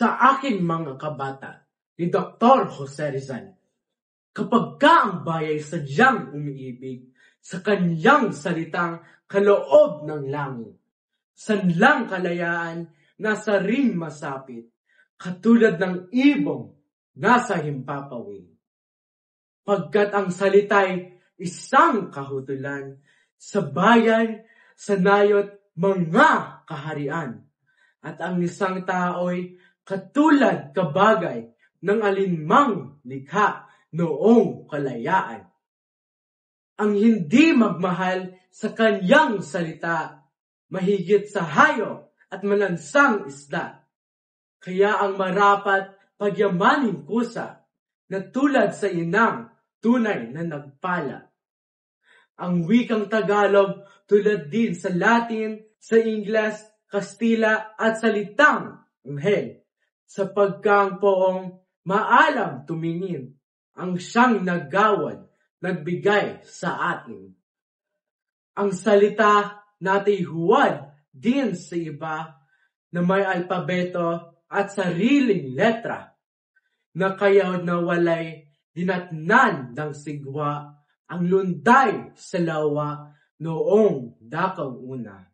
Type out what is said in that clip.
Sa aking mga kabata ni Dr. Jose Rizal, kapag ka ang bayay sadyang umiibig sa kanyang salitang kaloob ng langit, sanlang kalayaan nasa ring masapit, katulad ng ibong nasa himpapawid. Pagkat ang salita'y isang kahutulan sa bayan, sa nayot mga kaharian, at ang isang tao'y katulad kabagay ng alinmang likha noong kalayaan. Ang hindi magmahal sa kanyang salita, mahigit sa hayop at malansang isda. Kaya ang marapat pagyamaning kusa, na tulad sa inang tunay na nagpala. Ang wikang Tagalog tulad din sa Latin, sa Ingles, Kastila at salitang Anghel, sa pagkang poong maalam tumingin, ang siyang naggawad, nagbigay sa atin. Ang salita natay huwad din sa iba na may alpabeto at sariling letra, na kayaw na walay dinatnan ng sigwa ang lunday sa lawa noong dakang una.